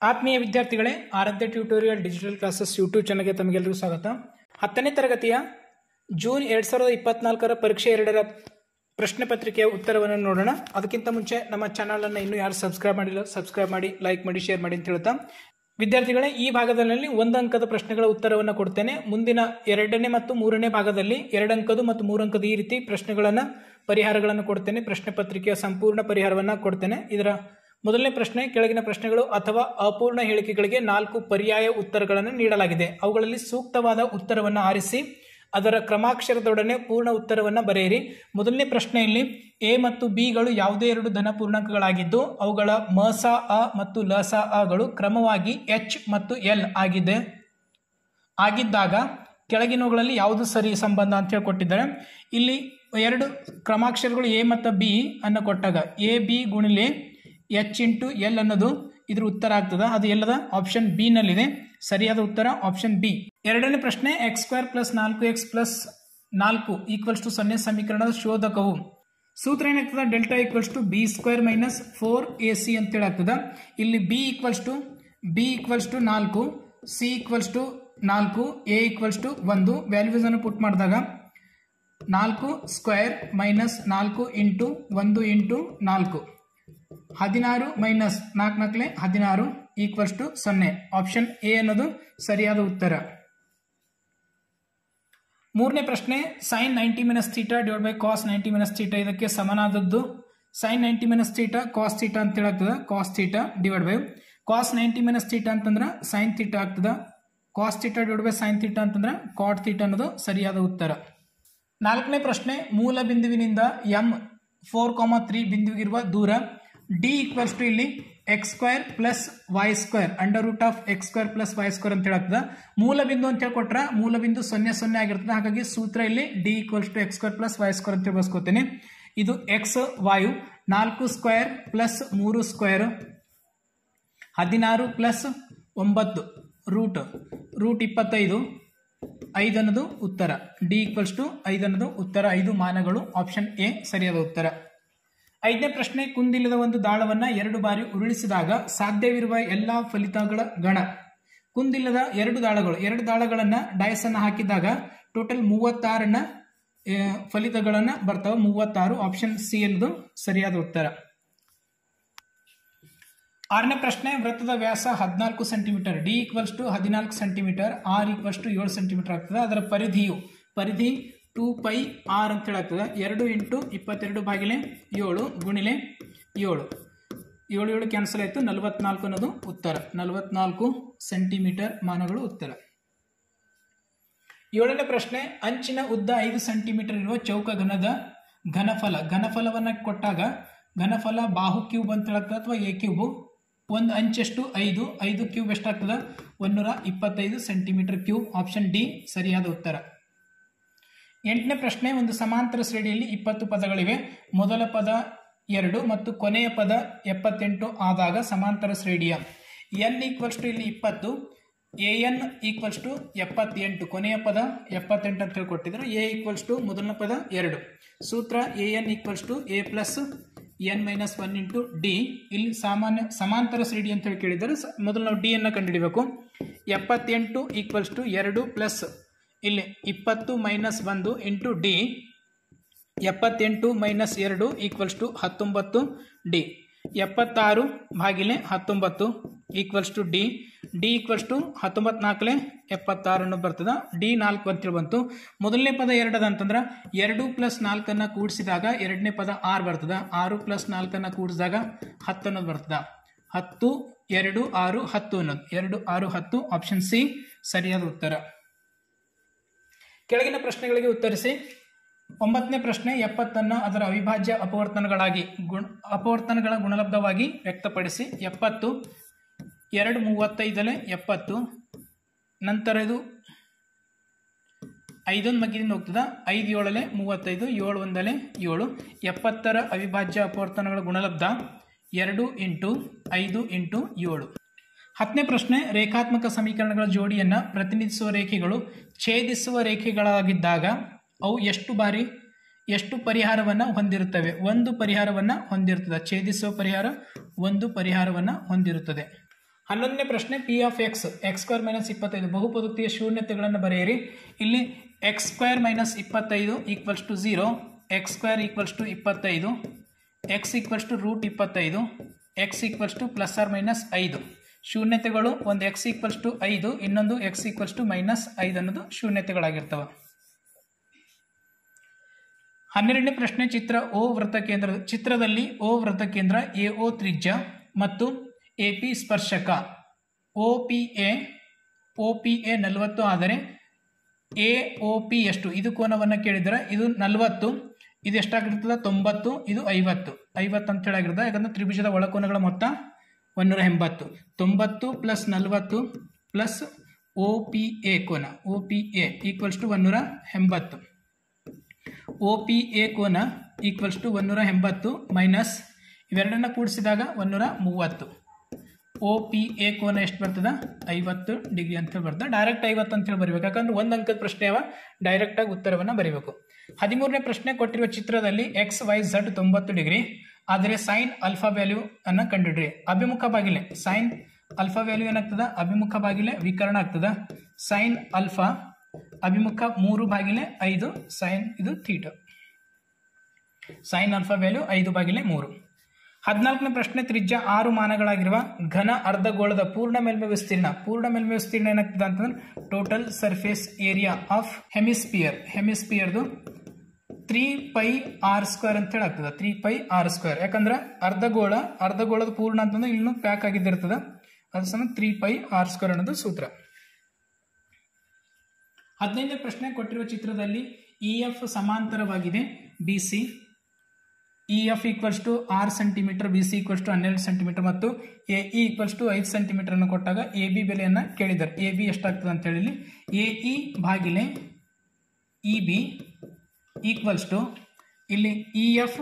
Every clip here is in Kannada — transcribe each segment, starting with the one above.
ಆತ್ಮೀಯ ವಿದ್ಯಾರ್ಥಿಗಳೇ, ಆರಾಧ್ಯ ಟ್ಯೂಟೋರಿಯಲ್ ಡಿಜಿಟಲ್ ಕ್ಲಾಸಸ್ ಯೂಟ್ಯೂಬ್ ಚಾನಲ್ಗೆ ತಮಗೆಲ್ಲರಿಗೂ ಸ್ವಾಗತ. 10ನೇ ತರಗತಿಯ ಜೂನ್ 2024 ಪರೀಕ್ಷೆ 2ರ ಪ್ರಶ್ನೆ ಪತ್ರಿಕೆಯ ಉತ್ತರವನ್ನು ನೋಡೋಣ. ಅದಕ್ಕಿಂತ ಮುಂಚೆ ನಮ್ಮ ಚಾನಲನ್ನು ಇನ್ನೂ ಯಾರು ಸಬ್ಸ್ಕ್ರೈಬ್ ಮಾಡಿಲ್ಲ, ಸಬ್ಸ್ಕ್ರೈಬ್ ಮಾಡಿ, ಲೈಕ್ ಮಾಡಿ, ಶೇರ್ ಮಾಡಿ ಅಂತ ಹೇಳ್ತಾ, ವಿದ್ಯಾರ್ಥಿಗಳೇ, ಈ ಭಾಗದಲ್ಲಿ 1 ಅಂಕದ ಪ್ರಶ್ನೆಗಳ ಉತ್ತರವನ್ನು ಕೊಡ್ತೇನೆ. ಮುಂದಿನ 2ನೇ ಮತ್ತು 3ನೇ ಭಾಗದಲ್ಲಿ 2 ಅಂಕದ ಮತ್ತು 3 ಅಂಕದ ಈ ರೀತಿ ಪ್ರಶ್ನೆಗಳನ್ನು ಪರಿಹಾರಗಳನ್ನು ಕೊಡ್ತೇನೆ. ಪ್ರಶ್ನೆ ಪತ್ರಿಕೆಯ ಸಂಪೂರ್ಣ ಪರಿಹಾರವನ್ನು ಕೊಡ್ತೇನೆ. ಇದರ ಮೊದಲನೇ ಪ್ರಶ್ನೆ, ಕೆಳಗಿನ ಪ್ರಶ್ನೆಗಳು ಅಥವಾ ಅಪೂರ್ಣ ಹೇಳಿಕೆಗಳಿಗೆ 4 ಪರ್ಯಾಯ ಉತ್ತರಗಳನ್ನು ನೀಡಲಾಗಿದೆ. ಅವುಗಳಲ್ಲಿ ಸೂಕ್ತವಾದ ಉತ್ತರವನ್ನು ಆರಿಸಿ ಅದರ ಕ್ರಮಾಕ್ಷರದೊಡನೆ ಪೂರ್ಣ ಉತ್ತರವನ್ನು ಬರೆಯಿರಿ. ಮೊದಲನೇ ಪ್ರಶ್ನೆಯಲ್ಲಿ ಎ ಮತ್ತು ಬಿಗಳು ಯಾವುದೇ 2 ಧನ ಪೂರ್ಣಾಂಕಗಳಾಗಿದ್ದು ಅವುಗಳ ಮ ಸ ಅ ಮತ್ತು ಲ ಸ ಅಗಳು ಕ್ರಮವಾಗಿ ಎಚ್ ಮತ್ತು ಎಲ್ ಆಗಿದ್ದಾಗ ಕೆಳಗಿನವುಗಳಲ್ಲಿ ಯಾವುದು ಸರಿ ಸಂಬಂಧ ಅಂತ ಹೇಳಿ ಕೊಟ್ಟಿದ್ದಾರೆ. ಇಲ್ಲಿ 2 ಕ್ರಮಾಕ್ಷರಗಳು ಎ ಮತ್ತು ಬಿ ಅನ್ನು ಕೊಟ್ಟಾಗ ಎ ಬಿ ಗುಣಿಲೆ ಎಚ್ ಇಂಟು ಎಲ್ ಅನ್ನೋದು ಇದ್ರ ಉತ್ತರ ಆಗ್ತದೆ. ಅದು ಎಲ್ಲದ ಆಪ್ಷನ್ ಬಿ ನಲ್ಲಿದೆ. ಸರಿಯಾದ ಉತ್ತರ ಆಪ್ಷನ್ ಬಿ. ಎರಡನೇ ಪ್ರಶ್ನೆ, x² + 4x + 4 = 0 ಸಮೀಕರಣದ ಶೋಧಕವು. ಸೂತ್ರ ಏನಾಗ್ತದೆ? ಡೆಲ್ಟಾ = b² - 4ac ಅಂತೇಳಿ ಆಗ್ತದೆ. ಇಲ್ಲಿ b = 4, c = 4, a = 1. ವ್ಯಾಲ್ಯೂಸ್ ಅನ್ನು ಪುಟ್ ಮಾಡಿದಾಗ 4² - 4 × 1 × 4 16 - 4 × 4 = 0. ಆಪ್ಷನ್ ಎ ಅನ್ನೋದು ಸರಿಯಾದ ಉತ್ತರ. ಮೂರನೇ ಪ್ರಶ್ನೆ, sin 90 - θ / cos 90 - θ ಇದಕ್ಕೆ ಸಮನಾದದ್ದು. sin 90 - θ cos θ ಅಂತ ಹೇಳಾಗ್ತದೆ. cos θ / cos 90 - θ ಅಂತಂದ್ರೆ sin θ ಆಗ್ತದೆ. cos θ / sin θ ಅಂತಂದ್ರೆ cot θ ಅನ್ನೋದು ಸರಿಯಾದ ಉತ್ತರ. ನಾಲ್ಕನೇ ಪ್ರಶ್ನೆ, ಮೂಲ ಬಿಂದುವಿನಿಂದ m 4,3 ಬಿಂದುವಿಗಿರುವ ದೂರ d = ಇಲ್ಲಿ x² + y² √x² + y² ಅಂತ ಹೇಳಾಗ್ತದೆ. ಮೂಲ ಬಿಂದು ಅಂತ ಹೇಳ್ಕೊಟ್ರೆ ಮೂಲ ಬಿಂದು 0, 0 ಆಗಿರ್ತದೆ. ಹಾಗಾಗಿ ಸೂತ್ರ ಇಲ್ಲಿ d = x² + y² ಅಂತ ಬಳಸ್ಕೊತೇನೆ. ಇದು x ವಾಯು 4² + 3² 16 + 9 √25 5 ಅನ್ನೋದು ಉತ್ತರ. d = 5 ಅನ್ನೋದು ಉತ್ತರ. 5 ಮಾನಗಳು. ಆಪ್ಷನ್ ಎ ಸರಿಯಾದ ಉತ್ತರ. ಐದನೇ ಪ್ರಶ್ನೆ, ಕುಂದಿಲ್ಲದ ಒಂದು ದಾಳವನ್ನು 2 ಬಾರಿ ಉರುಳಿಸಿದಾಗ ಸಾಧ್ಯವಿರುವ ಎಲ್ಲಾ ಫಲಿತಗಳ ಗಣ. ಕುಂದಿಲ್ಲದ 2 ದಾಳಗಳನ್ನು ಡೈಸ್ ಅನ್ನು ಹಾಕಿದಾಗ ಟೋಟಲ್ 36 ಫಲಿತಗಳನ್ನ ಬರ್ತಾವೆ. 36. ಆಪ್ಷನ್ ಸಿ ಅನ್ನೋದು ಸರಿಯಾದ ಉತ್ತರ. ಆರನೇ ಪ್ರಶ್ನೆ, ವೃತ್ತದ ವ್ಯಾಸ 14 centimetre, d = 14 centimetre, r = 7 centimetre ಆಗ್ತದೆ. ಅದರ ಪರಿಧಿ 2πr ಅಂತ ಹೇಳಾಗ್ತದೆ. 2 × 22/7 ಗುಣಿಲೆ 7 7 ಕ್ಯಾನ್ಸಲ್ ಆಯಿತು. 44 ಅನ್ನೋದು ಉತ್ತರ. 44 ಸೆಂಟಿಮೀಟರ್ ಮಾನಗಳು ಉತ್ತರ. ಏಳನೇ ಪ್ರಶ್ನೆ, ಅಂಚಿನ ಉದ್ದ 5 ಸೆಂಟಿಮೀಟರ್ ಇರುವ ಚೌಕ ಘನದ ಘನಫಲವನ್ನು ಕೊಟ್ಟಾಗ ಘನಫಲ ಬಾಹು ಕ್ಯೂಬ್ ಅಂತ ಹೇಳಾಗ್ತದೆ ಅಥವಾ ಎ ಕ್ಯೂಬ್. ಒಂದು ಅಂಚೆಷ್ಟು 5, 5 ಕ್ಯೂಬ್ ಎಷ್ಟಾಗ್ತದೆ? 125 ಸೆಂಟಿಮೀಟರ್ ಕ್ಯೂಬ್. ಆಪ್ಷನ್ ಡಿ ಸರಿಯಾದ ಉತ್ತರ. ಎಂಟನೇ ಪ್ರಶ್ನೆ, ಒಂದು ಸಮಾಂತರ ಶ್ರೇಣಿಯಲ್ಲಿ 20 ಪದಗಳಿವೆ. ಮೊದಲ ಪದ 2 ಮತ್ತು ಕೊನೆಯ ಪದ 78 ಆದಾಗ ಸಮಾಂತರ ಶ್ರೇಣಿಯ n = ಇಲ್ಲಿ 20, an = 78, ಕೊನೆಯ ಪದ 78 ಅಂತ ಹೇಳ್ಕೊಟ್ಟಿದ್ರು. a = ಮೊದಲನ ಪದ 2. ಸೂತ್ರ an = a + n - 1 × d. ಇಲ್ಲಿ ಸಮಾಂತರ ಶ್ರೇಣಿ ಅಂತ ಹೇಳಿ ಕೇಳಿದರೆ ಮೊದಲು ನಾವು ಡಿ ಅನ್ನು ಕಂಡುಹಿಡಬೇಕು. 78 = 2 ಪ್ಲಸ್ ಇಲ್ಲಿ 20 - 1 × d. 78 - 2 = 19 d. 76/19 = d. d = 19 × 4 = 76 ಅನ್ನೋದು ಬರ್ತದೆ. d 4 ಅಂತೇಳಿ ಬಂತು. ಮೊದಲನೇ ಪದ 2 ಅಂತಂದ್ರೆ 2 + 4 ಕೂಡಿಸಿದಾಗ ಎರಡನೇ ಪದ 6 ಬರ್ತದೆ. 6 + 4 ಕೂಡಿಸಿದಾಗ 10 ಅನ್ನೋದು ಬರ್ತದೆ. 10 2 6 10 ಅನ್ನೋದು 2 6 10. ಆಪ್ಷನ್ ಸಿ ಸರಿಯಾದ ಉತ್ತರ. ಕೆಳಗಿನ ಪ್ರಶ್ನೆಗಳಿಗೆ ಉತ್ತರಿಸಿ. 9ನೇ ಪ್ರಶ್ನೆ, 70 ಅದರ ಅವಿಭಾಜ್ಯ ಅಪವರ್ತನಗಳ ಗುಣಲಬ್ಧವಾಗಿ ವ್ಯಕ್ತಪಡಿಸಿ. 70 2 35 70, ನಂತರ ಇದು 5 ಮಗ್ಗಿದಿಂದ ಹೋಗ್ತದೆ. 5 7 35, 7 1 7. 70ರ ಅವಿಭಾಜ್ಯ ಅಪವರ್ತನಗಳ ಗುಣಲಬ್ಧ 2 × 5 × 7. 10ನೇ ಪ್ರಶ್ನೆ, ರೇಖಾತ್ಮಕ ಸಮೀಕರಣಗಳ ಜೋಡಿಯನ್ನು ಪ್ರತಿನಿಧಿಸುವ ರೇಖೆಗಳು ಛೇದಿಸುವ ರೇಖೆಗಳಾಗಿದ್ದಾಗ ಅವು ಎಷ್ಟು ಪರಿಹಾರವನ್ನು ಹೊಂದಿರುತ್ತವೆ? 1 ಪರಿಹಾರವನ್ನು ಹೊಂದಿರುತ್ತದೆ. ಛೇದಿಸುವ ಪರಿಹಾರ 1 ಪರಿಹಾರವನ್ನು ಹೊಂದಿರುತ್ತದೆ. 11ನೇ ಪ್ರಶ್ನೆ P of X square minus 25 ಬಹುಪದೋಕ್ತಿಯ ಶೂನ್ಯತೆಗಳನ್ನು ಬರೆಯಿರಿ. ಇಲ್ಲಿ X square minus 25 equals to 0, X square equals to 25, X equals to root 25, X equals to plus or minus 5. ಶೂನ್ಯತೆಗಳು ಒಂದು ಎಕ್ಸ್ ಈಕ್ವಲ್ಸ್ ಟು 5, ಇನ್ನೊಂದು ಎಕ್ಸ್ ಈಕ್ವಲ್ಸ್ ಟು ಮೈನಸ್ 5 ಅನ್ನೋದು ಶೂನ್ಯತೆಗಳಾಗಿರ್ತವೆ. 12ನೇ ಪ್ರಶ್ನೆ ಚಿತ್ರ ಓ ವೃತ್ತಕೇಂದ್ರ ಚಿತ್ರದಲ್ಲಿ ಓ ವೃತ್ತಕೇಂದ್ರ ಎಒ ತ್ರಿಜ್ಯ ಮತ್ತು ಎಪಿ ಸ್ಪರ್ಶಕ ಒಪಿಎ 40 ಆದರೆ ಎಒಪಿ ಎಷ್ಟು? ಇದು ಕೋನವನ್ನು ಕೇಳಿದರೆ ಇದು 40, ಇದು ಎಷ್ಟಾಗಿರ್ತದೆ 90, ಇದು 50 ಅಂತ ಹೇಳಾಗಿರ್ತದೆ. ಯಾಕಂದ್ರೆ ತ್ರಿಭುಜದ ಒಳಕೋನಗಳ ಮೊತ್ತ 180. 90 ಪ್ಲಸ್ 40 ಪ್ಲಸ್ ಒಪಿಎ ಕೋನ ಒಪಿಎ ಈಕ್ವಲ್ಸ್ ಟು 180. ಒಪಿಎ ಕೋನ ಈಕ್ವಲ್ಸ್ ಟು 180 ಮೈನಸ್ ಇವೆರಡನ್ನ ಕೂಡಿಸಿದಾಗ 130. ಒಪಿಎ ಕೋನ ಎಷ್ಟು ಬರ್ತದೆ? 50 ಡಿಗ್ರಿ ಅಂತ ಹೇಳಿ ಬರ್ತದೆ. ಡೈರೆಕ್ಟ್ 50 ಅಂತ ಹೇಳಿ ಬರೀಬೇಕು, ಯಾಕಂದ್ರೆ ಒಂದು ಅಂಕದ ಪ್ರಶ್ನೆ ಅವ, ಡೈರೆಕ್ಟ್ ಆಗಿ ಉತ್ತರವನ್ನು ಬರೀಬೇಕು. 13ನೇ ಪ್ರಶ್ನೆ ಕೊಟ್ಟಿರುವ ಚಿತ್ರದಲ್ಲಿ ಎಕ್ಸ್ ವೈ ಝಡ್ 90 ಡಿಗ್ರಿ ಆದರೆ ಸೈನ್ ಆಲ್ಫಾ ವ್ಯಾಲ್ಯೂ ಅನ್ನು ಕಂಡುಹಿಡಿಯಿರಿ. ಅಭಿಮುಖ ಬಾಗಿಲೆ ಸೈನ್ ಆಲ್ಫಾ ವ್ಯಾಲ್ಯೂ ಏನಾಗ್ತದೆ? ಅಭಿಮುಖ ಬಾಗಿಲೆ ವಿಕರಣ ಆಗ್ತದೆ. ಸೈನ್ ಆಲ್ಫಾ ಅಭಿಮುಖ 3/5 ಸೈನ್ ಇದು ಥೀಟಾ. Sine alpha value 5/3. 14ನೇ ಪ್ರಶ್ನೆ ತ್ರಿಜ್ಯ 6 ಮಾನಗಳಾಗಿರುವ ಘನ ಅರ್ಧಗೋಳದ ಪೂರ್ಣ ಮೇಲ್ಮೈ ವಿಸ್ತೀರ್ಣ ಏನಾಗ್ತದೆ ಅಂತಂದ್ರೆ ಟೋಟಲ್ ಸರ್ಫೇಸ್ ಏರಿಯಾ ಆಫ್ ಹೆಮಿಸ್ಪಿಯರ್ದು 3πr² ಅಂತ ಹೇಳಿ ಆಗ್ತದೆ. 3πr². ಯಾಕಂದ್ರೆ ಅರ್ಧಗೋಳದ ಪೂರ್ಣ ಅಂತಂದ್ರೆ ಇಲ್ಲೂ ಪ್ಯಾಕ್ ಆಗಿದ್ದಿರ್ತದೆ, ಅದು ಸಮ 3πr² ಅನ್ನೋದು ಸೂತ್ರ. 15ನೇ ಪ್ರಶ್ನೆ ಕೊಟ್ಟಿರುವ ಚಿತ್ರದಲ್ಲಿ ಇಎಫ್ ಸಮಾಂತರವಾಗಿದೆ BC. EF equals to 6 centimetre, B C equals to 12 centimetre ಮತ್ತು A E equals to 5 centimetre ಅನ್ನು ಕೊಟ್ಟಾಗ ಎ ಬಿ ಬೆಲೆಯನ್ನು ಕೇಳಿದ್ದಾರೆ. ಎ ಬಿ ಎಷ್ಟಾಗ್ತದೆ ಅಂತ ಹೇಳಿ ಎ ಇ ಭಾಗಿಲೆ ಇ ಬಿ ಈಕ್ವಲ್ಸ್ ಟು ಇಲ್ಲಿ ಇ ಎಫ್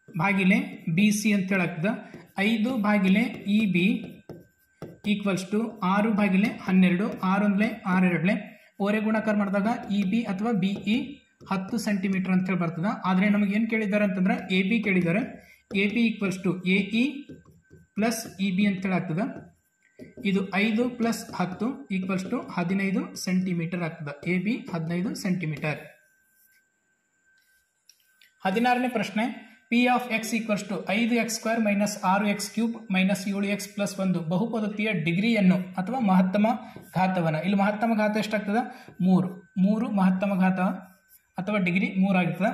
ಭಾಗಿಲೆ ಬಿ ಸಿ ಅಂತ ಹೇಳಾಗ್ತದೆ. 5 ಭಾಗಿಲೆ ಇ ಬಿ ಈಕ್ವಲ್ಸ್ ಟು 6/12. 6 ಓರೆ ಗುಣಾಕಾರ ಮಾಡಿದಾಗ ಇ ಬಿ ಅಥವಾ ಬಿ ಇ 10 ಸೆಂಟಿಮೀಟರ್ ಅಂತ ಹೇಳಿ ಬರ್ತದೆ. ಆದರೆ ನಮಗೆ ಏನು ಕೇಳಿದ್ದಾರೆ ಅಂತಂದ್ರೆ ಎ ಬಿ ಕೇಳಿದ್ದಾರೆ. A B equals to A E plus E B ಅಂತ ಹೇಳಿ ಆಗ್ತದೆ. ಇದು 5 + 10 ಈಕ್ವಲ್ಸ್ ಟು 15 ಸೆಂಟಿಮೀಟರ್ ಆಗ್ತದೆ. A B 15 centimetre. 16ನೇ ಪ್ರಶ್ನೆ P of X equals to 5x² minus 6x³ minus 7x + 1 ಬಹುಪದೋಕ್ತಿಯ ಡಿಗ್ರಿಯನ್ನು ಅಥವಾ ಮಹತ್ತಮ ಘಾತವನ್ನು. ಇಲ್ಲಿ ಮಹತ್ತಮ ಘಾತ ಎಷ್ಟಾಗ್ತದೆ? 3 ಮಹತ್ತಮ ಘಾತ ಅಥವಾ ಡಿಗ್ರಿ 3 ಆಗಿರ್ತದೆ.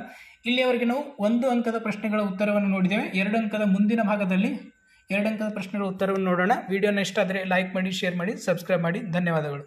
ಇಲ್ಲಿಯವರೆಗೆ ನಾವು 1 ಅಂಕದ ಪ್ರಶ್ನೆಗಳ ಉತ್ತರವನ್ನು ನೋಡಿದ್ದೇವೆ. 2 ಅಂಕದ ಮುಂದಿನ ಭಾಗದಲ್ಲಿ 2 ಅಂಕದ ಪ್ರಶ್ನೆಗಳ ಉತ್ತರವನ್ನು ನೋಡೋಣ. ವಿಡಿಯೋನ ಇಷ್ಟ ಆದರೆ ಲೈಕ್ ಮಾಡಿ, ಶೇರ್ ಮಾಡಿ, ಸಬ್ಸ್ಕ್ರೈಬ್ ಮಾಡಿ. ಧನ್ಯವಾದಗಳು.